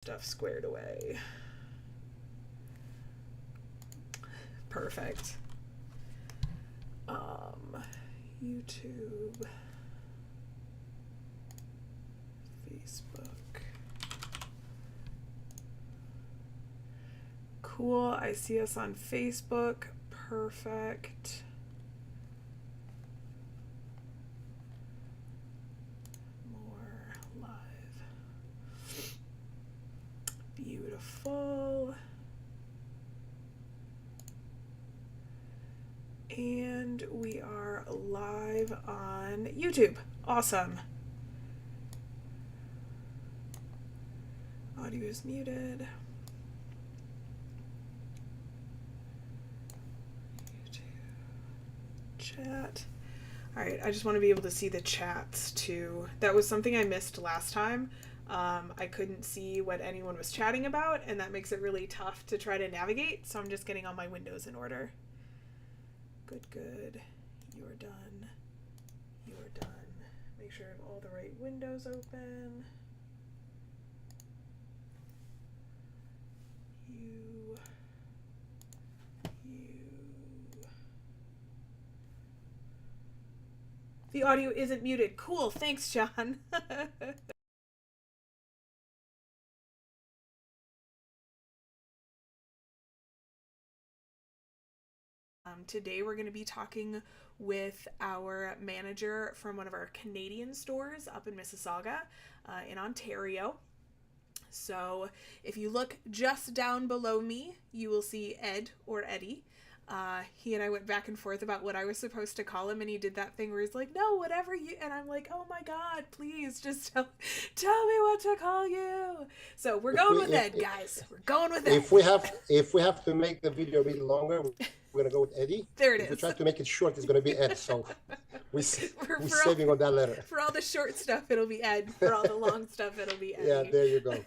Stuff squared away. Perfect. YouTube, Facebook. Cool. I see us on Facebook. Perfect. More live. Beautiful. And we are live on YouTube. Awesome. Audio is muted. YouTube. Chat. All right, I just want to be able to see the chats too. That was something I missed last time. I couldn't see what anyone was chatting about, and that makes it really tough to try to navigate, so I'm just getting all my windows in order. Good. You're done. You're done. Make sure I have all the right windows open. You. The audio isn't muted. Cool. Thanks, John. Today we're going to be talking with our manager from one of our Canadian stores up in Mississauga in Ontario. So if you look just down below me, you will see Ed or Eddie. He and I went back and forth about what I was supposed to call him, and he did that thing where he's like, no, whatever you, and I'm like, oh my God, please just tell me what to call you. So we're going with Ed, guys. We're going with Ed. If we have to make the video a bit longer, we're gonna go with Eddie. There it is. If we try to make it short, it's gonna be Ed. So we're saving on that letter. For all the short stuff, it'll be Ed. For all the long stuff, it'll be Eddie. Yeah, there you go.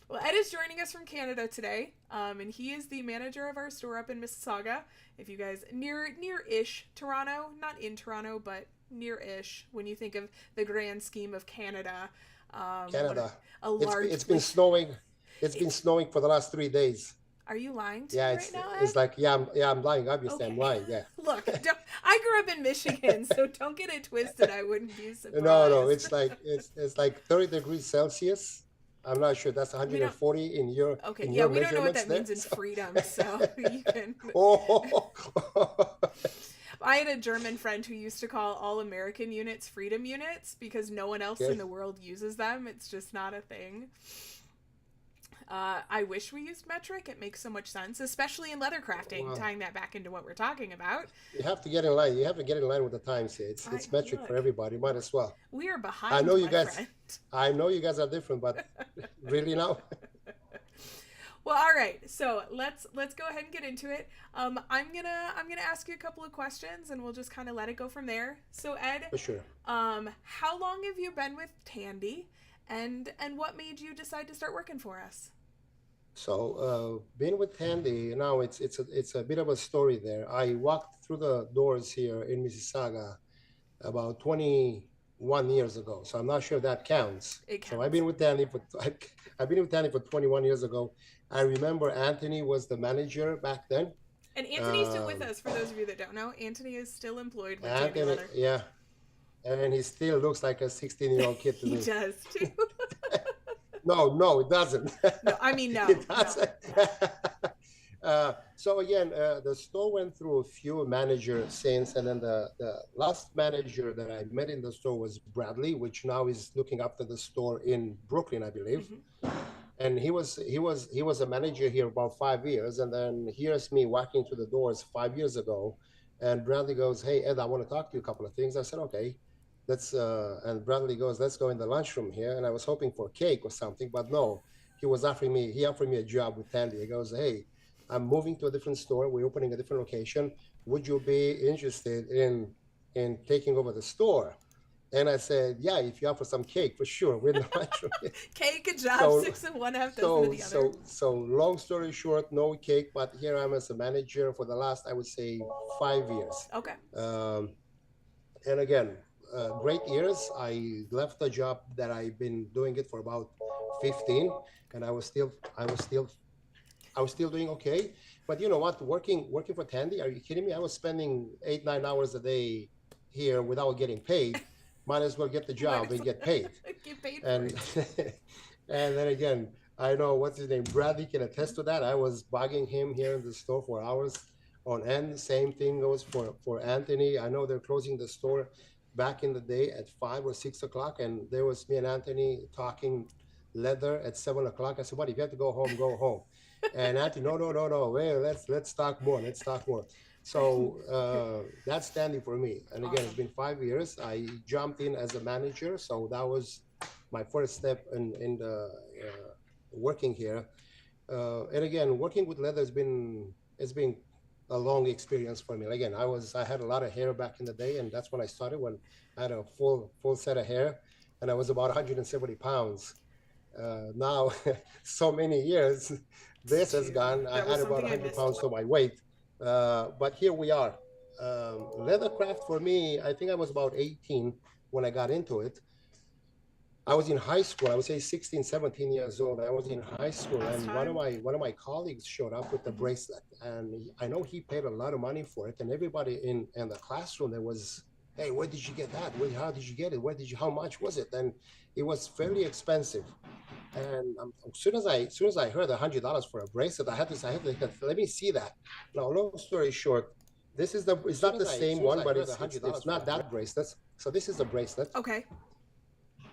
Well, Ed is joining us from Canada today, and he is the manager of our store up in Mississauga. If you guys near-ish Toronto, not in Toronto, but near-ish. When you think of the grand scheme of Canada, Canada. It's been place. snowing. It's been snowing for the last 3 days. Are you lying to me right now, Ed? It's like I'm lying. Obviously, okay. I'm lying. Yeah. Look, I grew up in Michigan, so don't get it twisted. I wouldn't be surprised. No, it's like 30 degrees Celsius. I'm not sure. That's 140 in your. Okay, in yeah, your we don't know what that there. means in freedom, so you can. Oh. I had a German friend who used to call all American units freedom units because no one else in the world uses them. It's just not a thing. I wish we used metric. It makes so much sense, especially in leather crafting, tying that back into what we're talking about. You have to get in line. You have to get in line with the times here. It's metric for everybody. Might as well. We are behind. I know you guys. Friend. I know you guys are different, but really now. Well, all right. So let's go ahead and get into it. I'm gonna ask you a couple of questions, and we'll just kind of let it go from there. So Ed, for sure. How long have you been with Tandy, and what made you decide to start working for us? So being with Tandy now, it's a bit of a story there. I walked through the doors here in Mississauga about 21 years ago. So I'm not sure if that counts. It counts. So I've been with Tandy for 21 years ago. I remember Anthony was the manager back then. And Anthony's still with us. For those of you that don't know, Anthony is still employed with Tandy Leather. Yeah, and he still looks like a 16-year-old kid to me. He does too. No, it doesn't. No, I mean, no. It doesn't. No. So again, the store went through a few managers since, and then the last manager that I met in the store was Bradley, which now is looking after the store in Brooklyn, I believe. Mm-hmm. And he was a manager here about 5 years, and then here's me walking through the doors 5 years ago, and Bradley goes, "Hey Ed, I want to talk to you a couple of things." I said, "Okay." And Bradley goes, "Let's go in the lunchroom here." And I was hoping for cake or something, but no, he offered me a job with Tandy. He goes, "Hey, I'm moving to a different store. We're opening a different location. Would you be interested in taking over the store?" And I said, "Yeah, if you offer some cake, for sure." We're in the lunchroom. Cake, a job, 6 of one, half dozen of the other. So long story short, no cake, but here I am as a manager for the last, I would say, 5 years. Okay. And again, great years. I left the job that I've been doing it for about 15, and I was still doing okay. But you know what? Working for Tandy, are you kidding me? I was spending 8, 9 hours a day here without getting paid. Might as well get the job and get paid. Get paid for And it. and then again, I know what's his name. Bradley can attest to that. I was bugging him here in the store for hours on end. Same thing goes for Anthony. I know they're closing the store back in the day at 5 or 6 o'clock, and there was me and Anthony talking leather at 7 o'clock. I said, "What? If you have to go home, go home." And Anthony, no, no, no, no. Wait, let's talk more. Let's talk more. So that's Tandy for me. And again, Awesome. it's been 5 years. I jumped in as a manager, so that was my first step in the working here. And again, working with leather has been a long experience for me. Again, I had a lot of hair back in the day, and that's when I started. When I had a full set of hair, and I was about 170 pounds. Now, so many years, this has Shoot, gone. I that was had about something I 100 missed. pounds to my weight, but here we are. Leathercraft for me, I think I was about 18 when I got into it. I was in high school. I would say 16, 17 years old. I was in high school, Last and time. one of my colleagues showed up with the bracelet, and I know he paid a lot of money for it. And everybody in the classroom, there was, "Hey, where did you get that? How did you get it? How much was it?" And it was fairly expensive. And as soon as I heard $100 for a bracelet, I had to let me see that. Now, long story short, it's not the same one, but it's not that bracelet. So this is a bracelet. Okay.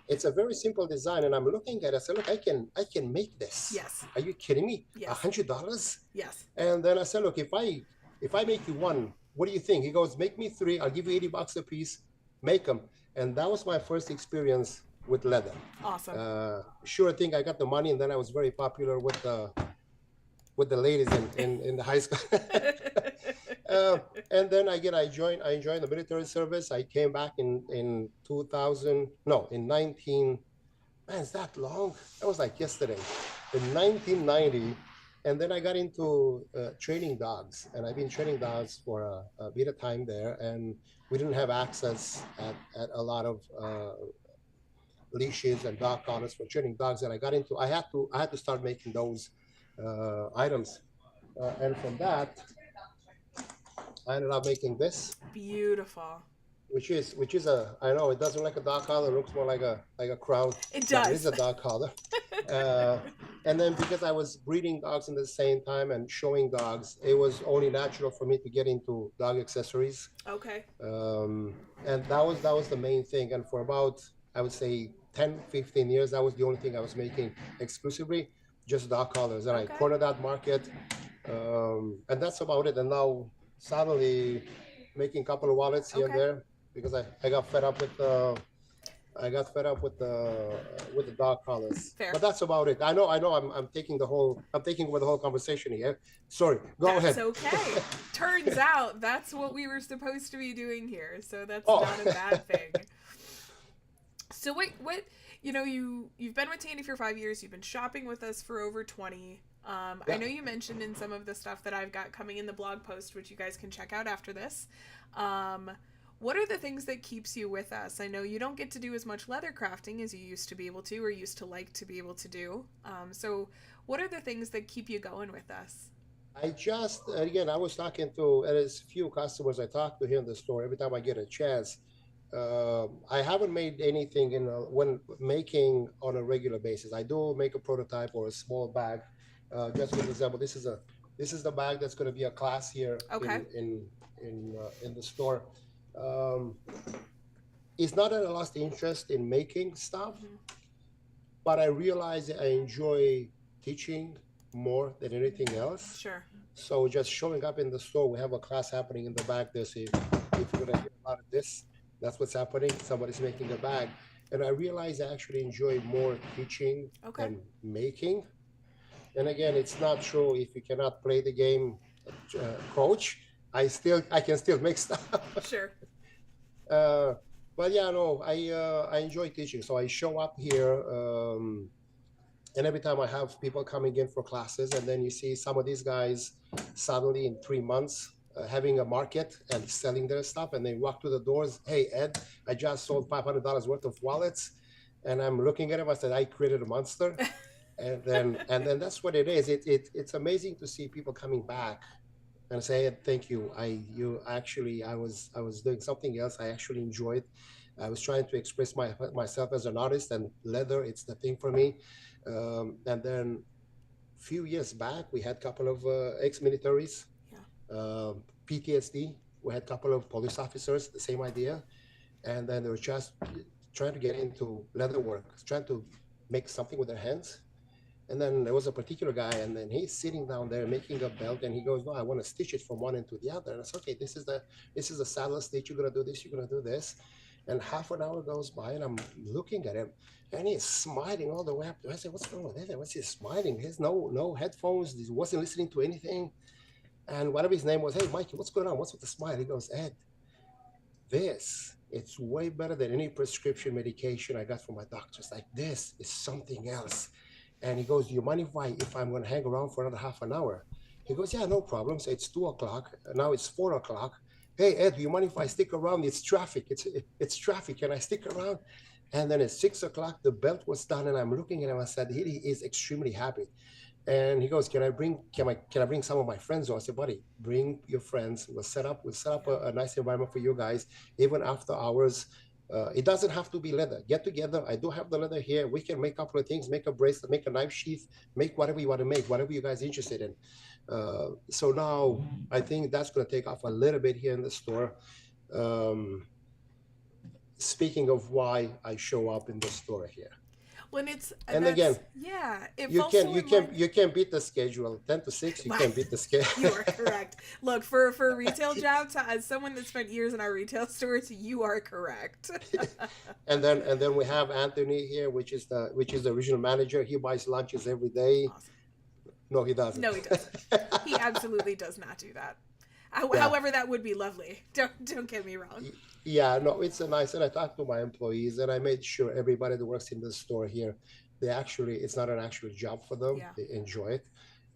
It's a very simple design, and I'm looking at it. I said, "Look, I can make this." Yes. Are you kidding me? Yes. $100? Yes. And then I said, "Look, if I make you one, what do you think?" He goes, "Make me three. I'll give you $80 a piece. Make them." And that was my first experience with leather. Awesome. Sure thing, I got the money, and then I was very popular with the ladies in the high school. And then I joined the military service. I came back in 2000. No, in 19. Man, is that long? That was like yesterday. In 1990, and then I got into training dogs, and I've been training dogs for a bit of time there, and we didn't have access at a lot of leashes and dog collars for training dogs, and I had to start making those items, and from that I ended up making this, Beautiful. which is a, I know it doesn't look like a dog collar, it looks more like a crown. It But it does. is a dog collar. And then because I was breeding dogs in the same time and showing dogs, it was only natural for me to get into dog accessories. Okay. And that was the main thing. And for about, I would say 10, 15 years, that was the only thing I was making exclusively, just dog collars. And I Okay. cornered that market. And that's about it. And now suddenly making a couple of wallets here and Okay. there because I got fed up with the dog collars. Fair. But that's about it. I know I'm taking over the whole conversation here. Sorry. Go ahead. That's okay. Turns out that's what we were supposed to be doing here, so that's not a bad thing. So what you've been with Tandy for 5 years, you've been shopping with us for over 20. Yeah. I know you mentioned in some of the stuff that I've got coming in the blog post, which you guys can check out after this. What are the things that keeps you with us? I know you don't get to do as much leather crafting as you used to be able to, or used to like to be able to do. So what are the things that keep you going with us? I was talking to, there's few customers I talk to here in the store every time I get a chance. I haven't made anything when making on a regular basis. I do make a prototype or a small bag. Just for example, this is the bag that's going to be a class here. Okay. in the store. It's not that I lost interest in making stuff, but I realize that I enjoy teaching more than anything else. Sure. So just showing up in the store, we have a class happening in the back there. So if you're going to hear a lot of this, that's what's happening. Somebody's making a bag. And I realize I actually enjoy more teaching than making. And again, it's not true if you cannot play the game, coach. I can still make stuff. Sure. But yeah, no, I enjoy teaching. So I show up here, and every time I have people coming in for classes, and then you see some of these guys suddenly in 3 months, having a market and selling their stuff, and they walk to the doors. Hey, Ed, I just sold $500 worth of wallets, and I'm looking at him. I said, I created a monster. And then that's what it is. It's amazing to see people coming back and say, thank you. I was doing something else. I actually enjoyed. I was trying to express myself as an artist, and leather, it's the thing for me. And then a few years back, we had a couple of ex-militaries, Yeah. PTSD. We had a couple of police officers, the same idea. And then they were just trying to get into leather work, trying to make something with their hands. And then there was a particular guy, and then he's sitting down there making a belt, and he goes, "No, I want to stitch it from one end to the other." And I said, "Okay, this is the saddle stitch. You're gonna do this. You're gonna do this." And half an hour goes by, and I'm looking at him, and he's smiling all the way up. I said, "What's wrong with him? What's he smiling? He has no headphones. He wasn't listening to anything." And whatever his name was, "Hey, Mikey, what's going on? What's with the smile?" He goes, "Ed, it's way better than any prescription medication I got from my doctors. Like, this is something else." And he goes, "Do you mind if I'm going to hang around for another half an hour?" He goes, "Yeah, no problem." So it's 2 o'clock. Now it's 4 o'clock. "Hey, Ed, do you mind if I stick around? It's traffic. It's traffic. Can I stick around?" And then at 6 o'clock, the belt was done, and I'm looking at him. I said, he is extremely happy. And he goes, "Can I bring some of my friends?" I said, "Buddy, bring your friends. We'll set up a nice environment for you guys, even after hours. It doesn't have to be leather. Get together. I do have the leather here. We can make a couple of things, make a bracelet, make a knife sheath, make whatever you want to make, whatever you guys are interested in." So now I think that's going to take off a little bit here in the store. Um, Speaking of why I show up in the store here. When it's And that's again, yeah, it you falls can so you in can line. you can beat the schedule. 10 to 6, you Wow. can beat the schedule. You are correct. Look, for a retail job, as someone that spent years in our retail stores, you are correct. And then we have Anthony here, which is the regional manager. He buys lunches every day. Awesome. No, he doesn't. No, he doesn't. He absolutely does not do that. Yeah. However, that would be lovely. Don't get me wrong. Yeah, no, it's a nice, and I talked to my employees, and I made sure everybody that works in the store here, it's not an actual job for them. Yeah. They enjoy it,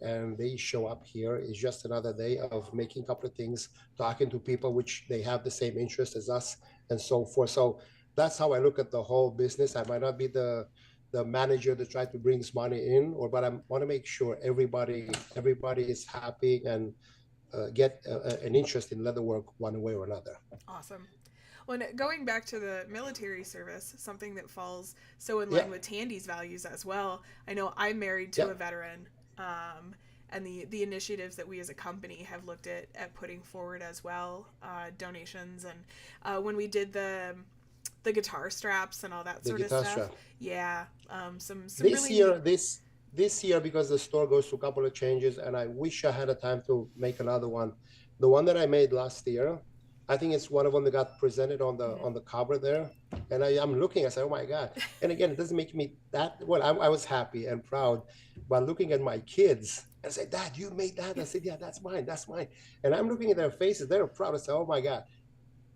and they show up here. It's just another day of making a couple of things, talking to people which they have the same interest as us, and so forth. So that's how I look at the whole business. I might not be the manager that try to brings money in, but I want to make sure everybody is happy and get an interest in leatherwork one way or another. Awesome. Well, going back to the military service, something that falls so in Yeah, line with Tandy's values as well. I know I'm married to yeah. a veteran, and the initiatives that we as a company have looked at putting forward as well, donations, and when we did the guitar straps and all that The sort of guitar stuff. strap. Yeah, some This really year, neat. this year, because the store goes through a couple of changes, and I wish I had a time to make another one. The one that I made last year, I think it's one of them that got presented on the Mhm. on the cover there. And I'm looking, I said, "Oh my God." And again, it doesn't make me that well. I was happy and proud, but looking at my kids, I said, "Dad, you made that?" I said, "Yeah, that's mine. That's mine." And I'm looking at their faces; they're proud. I said, "Oh my God,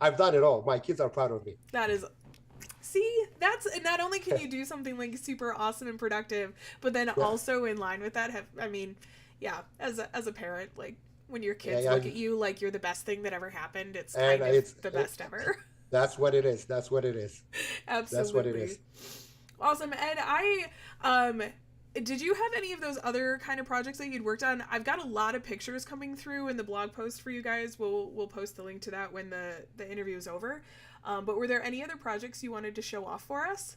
I've done it all. My kids are proud of me." That is, see, that's not only can you do something like super awesome and productive, but then Yeah, also in line with that have, I mean, yeah, as a parent, like when your yeah, kids yeah. look at you like you're the best thing that ever happened, it's And kind of the best ever. that's what it is. That's what it is. That's what it Absolutely. is. Awesome. And um did you have any of those other kind of projects that you'd worked on? I've got a lot of pictures coming through in the blog post for you guys. We'll post the link to that when the interview is over. But were there any other projects you wanted to show off for us?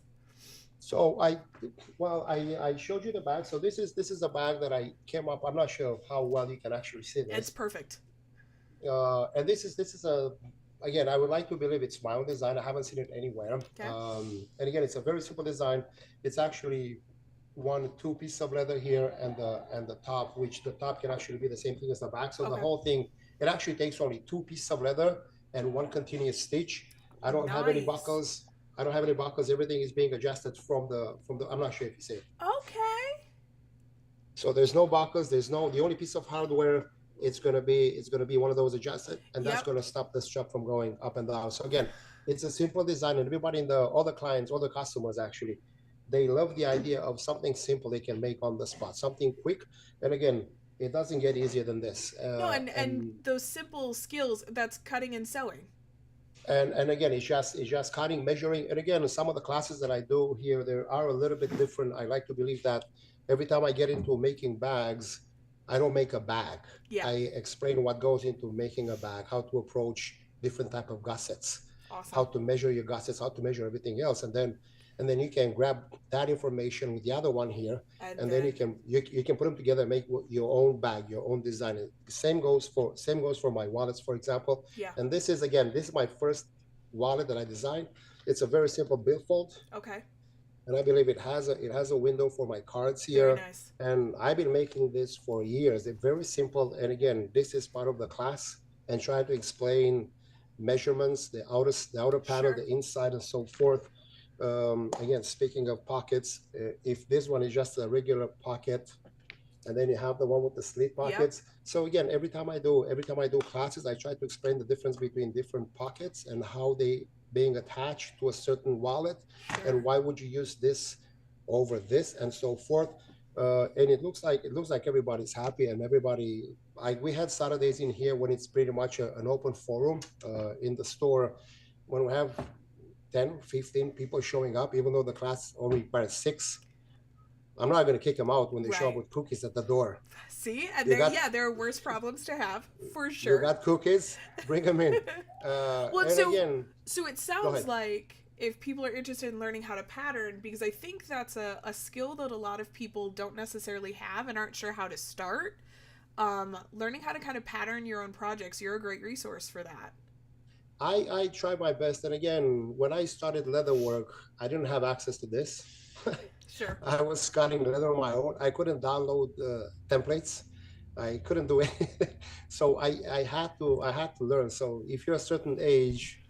So I showed you the bag. So this is a bag that I came up. I'm not sure how well you can actually see It's this. perfect. And this is a again. I would like to believe it's my own design. I haven't seen it anywhere. Okay. And again, it's a very simple design. It's actually two pieces of leather here, and the top, which the top can actually be the same thing as the back. So the Okay. whole thing, it actually takes only two pieces of leather and one continuous stitch. I don't have any Nice. buckles. I don't have any buckles. Everything is being adjusted from the. I'm not sure if you see it. Okay. So there's no buckles. The only piece of hardware. It's gonna be one of those adjusted, and that's Yep. gonna stop the strap from going up and down. So again, it's a simple design, and everybody all the clients, all the customers actually, they love the idea of something simple they can make on the spot, something quick. And again, It doesn't get easier than this. No, and those simple skills, that's cutting and sewing. And again, it's just cutting, measuring. And again, some of the classes that I do here, they are a little bit different. I like to believe that every time I get into making bags, I don't make a bag. Yeah. I explain what goes into making a bag, how to approach different type of gussets, how Awesome. to measure your gussets, how to measure everything else, and then you can grab that information with the other one here, And and then then you can put them together and make your own bag, your own design. Same goes for my wallets, for example. yeah. And this is my first wallet that I designed. It's a very simple billfold, Okay. and I believe it has a window for my cards Very here. nice. And I've been making this for years. It's very simple. And again, this is part of the class and trying to explain measurements, the outer panel, Sure. the inside, and so forth. Again, speaking of pockets, if this one is just a regular pocket, and then you have the one with the slit Yep. pockets. So again, every time I do classes, I try to explain the difference between different pockets and how they being attached to a certain wallet, and Sure. why would you use this over this, and so forth. And it looks like everybody's happy, and everybody. We had Saturdays in here when it's pretty much an open forum in the store, when we have 10, 15 people showing up, even though the class only requires 6. I'm not going to kick them out when they show up Right. with cookies at the door. See, and You there, got yeah, there are worse problems to have for you sure. got cookies, bring them in. Well, And again, so it go sounds ahead. like if people are interested in learning how to pattern, because I think that's a skill that a lot of people don't necessarily have and aren't sure how to start. Learning how to kind of pattern your own projects, you're a great resource for that. I try my best. And again, when I started leather work, I didn't have access to this. Sure. I was cutting leather on my own. I couldn't download templates. I couldn't do anything. So I had to learn. So if you're a certain age,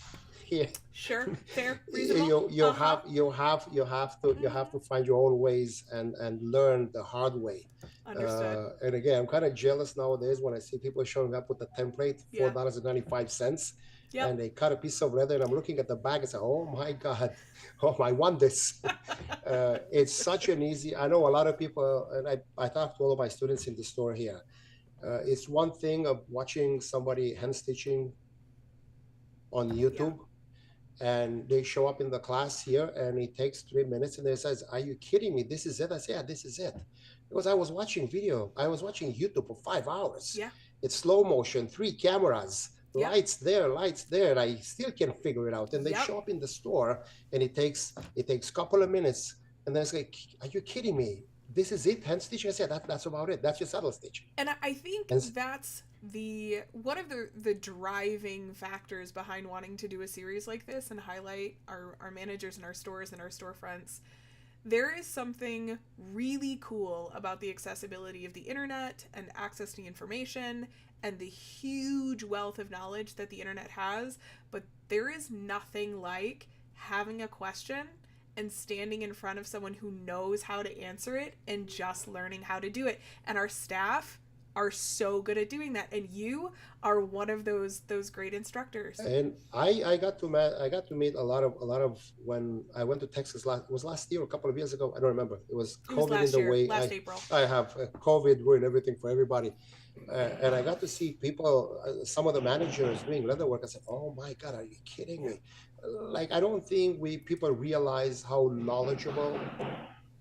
here Sure. Fair. Reasonable. you Uh huh. have you have you have to you have to find your own ways and learn the hard way. Understood. And again, I'm kind of jealous nowadays when I see people showing up with a template, Yeah. $4.95, Yep. and they cut a piece of leather, and I'm looking at the bag and say, "Oh my God, oh, I want this." It's such an easy. I know a lot of people, and I talk to all of my students in the store here. It's one thing of watching somebody hand stitching on Yeah. YouTube, and they show up in the class here, and it takes 3 minutes, and they says, "Are you kidding me? This is it?" I say, "Yeah, this is it." Because I was watching YouTube for 5 hours. Yeah. It's slow motion, 3 cameras, Yep. lights there, and I still can't figure it out. And they Yep. show up in the store, and it takes a couple of minutes, and then it's like, "Are you kidding me? This is it, hand stitch?" I said, "That's about it. That's your saddle stitch." And I think And that's the one of the driving factors behind wanting to do a series like this and highlight our managers and our stores and our storefronts. There is something really cool about the accessibility of the internet and access to information and the huge wealth of knowledge that the internet has, but there is nothing like having a question and standing in front of someone who knows how to answer it and just learning how to do it. And our staff are so good at doing that, and you are one of those great instructors. and I got to meet a lot of when I went to Texas last year or a couple of years ago. I don't remember. It was It was COVID in last the year, way. last April. I have COVID ruined everything for everybody, and I got to see people, some of the managers doing leather work. I said, "Oh my God, are you kidding me?" Like, I don't think we people realize how knowledgeable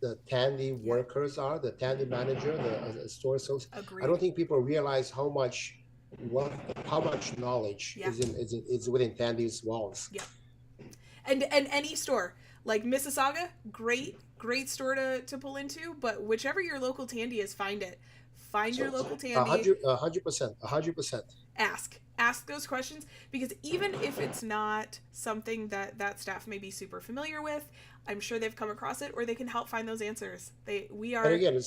the Tandy Yeah. workers are, the Tandy manager, the store associate. I don't Agreed. think people realize what how much knowledge Yeah. is within Tandy's walls. Yeah. And any store like Mississauga, great store to pull into, but whichever your local Tandy is, find it. Find your So local a Tandy. hundred, 100%, 100%. Ask those questions, because even if it's not something that staff may be super familiar with, I'm sure they've come across it, or they can help find those answers. We And are. again,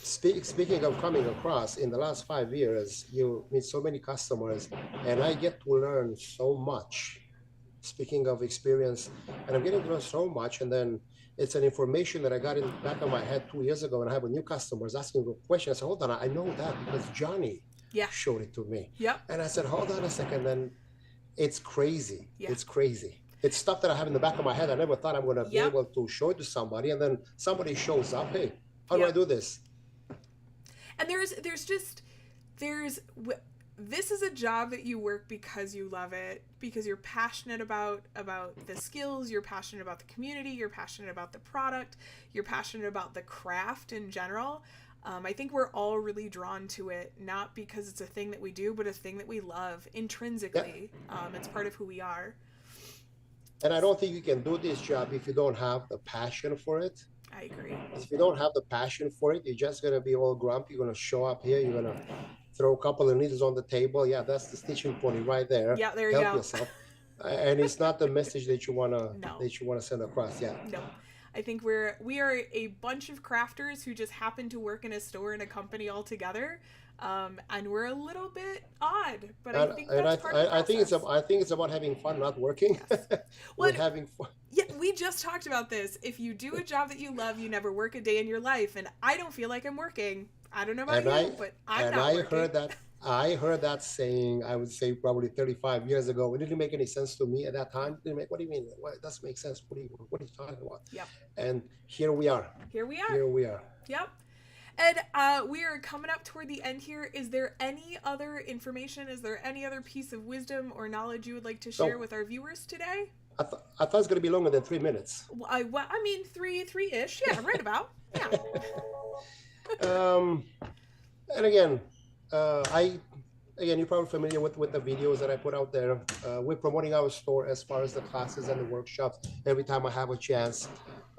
speaking of coming across, in the last 5 years, you meet so many customers, and I get to learn so much. Speaking of experience, and I'm getting to learn so much, and then it's an information that I got in the back of my head 2 years ago, and I have a new customer asking a question. I said, "Hold on, I know that because Johnny Yeah. showed it to me." Yep. And I said, "Hold on a second." And it's crazy. Yeah. It's crazy. It's stuff that I have in the back of my head. I never thought I'm going to be Yep. able to show it to somebody. And then somebody shows up. "Hey, how do I Yep. do this?" And there's this is a job that you work because you love it, because you're passionate about the skills, you're passionate about the community, you're passionate about the product, you're passionate about the craft in general. I think we're all really drawn to it, not because it's a thing that we do, but a thing that we love intrinsically. Yeah. It's part of who we are. And I don't think you can do this job if you don't have the passion for it. I agree. If you don't have the passion for it, you're just going to be all grumpy. You're going to show up here. You're going to throw a couple of needles on the table. Yeah, that's the stitching pony right there. Yeah, there you Help go. yourself. And it's not the message that you want to send across. Yeah. No. I think we are a bunch of crafters who just happen to work in a store in a company all together. And we're a little bit odd, but I think that's part of the process. I think it's about having fun, not working. Yes. We're having fun. Yeah, we just talked about this. If you do a job that you love, you never work a day in your life. And I don't feel like I'm working. I don't know about you, but I'm not working. I heard that saying, I would say probably 35 years ago. It didn't make any sense to me at that time. What do you mean? It doesn't make sense. What are you talking about? Yep. And here we are. Here we are. Yep. And we are coming up toward the end here. Is there any other information? Is there any other piece of wisdom or knowledge you would like to share with our viewers today? I thought it was going to be longer than 3 minutes. I mean, three-ish. Yeah, right about. Yeah. And again, you're probably familiar with the videos that I put out there. We're promoting our store as far as the classes and the workshops every time I have a chance.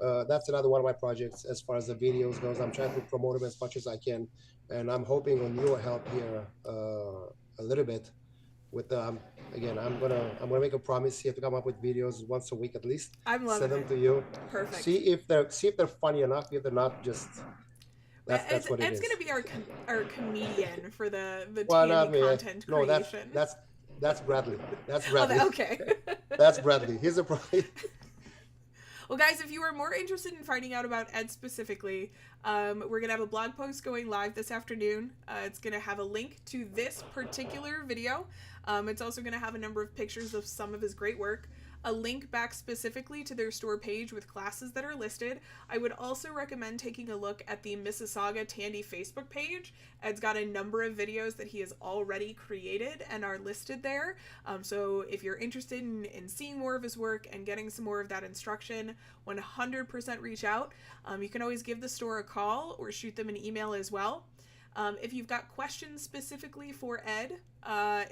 That's another one of my projects as far as the videos goes. I'm trying to promote them as much as I can, and I'm hoping on your help here a little bit. With again, I'm gonna make a promise here to come up with videos once a week at least. I'm loving Send them to you. Perfect. See if they're funny enough. If they're not, just that's what it is. It's gonna be our comedian for the Tandy content creation. No, that's Bradley. That's Bradley. Oh, okay. That's Bradley. He's a Well, guys, if you are more interested in finding out about Ed specifically, we're going to have a blog post going live this afternoon. It's going to have a link to this particular video. It's also going to have a number of pictures of some of his great work, a link back specifically to their store page with classes that are listed. I would also recommend taking a look at the Mississauga Tandy Facebook page. Ed's got a number of videos that he has already created and are listed there. So if you're interested in seeing more of his work and getting some more of that instruction, 100% reach out. You can always give the store a call or shoot them an email as well. If you've got questions specifically for Ed,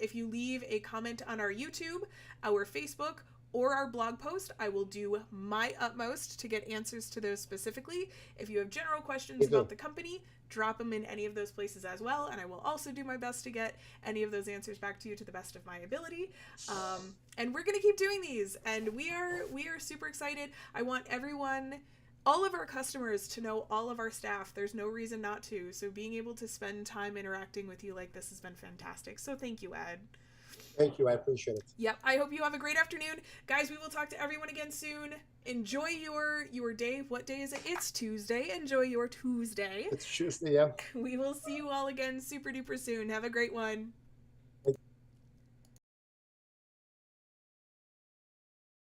if you leave a comment on our YouTube, our Facebook, or our blog post, I will do my utmost to get answers to those specifically. If you have general questions about the company, drop them in any of those places as well, and I will also do my best to get any of those answers back to you to the best of my ability. And we're going to keep doing these, and we are super excited. I want everyone, all of our customers, to know all of our staff. There's no reason not to, so being able to spend time interacting with you like this has been fantastic. So thank you, Ed. Thank you. I appreciate it. Yep. I hope you have a great afternoon. Guys, we will talk to everyone again soon. Enjoy your day. What day is it? It's Tuesday. Enjoy your Tuesday. It's Tuesday, yeah. We will see you all again super duper soon. Have a great one.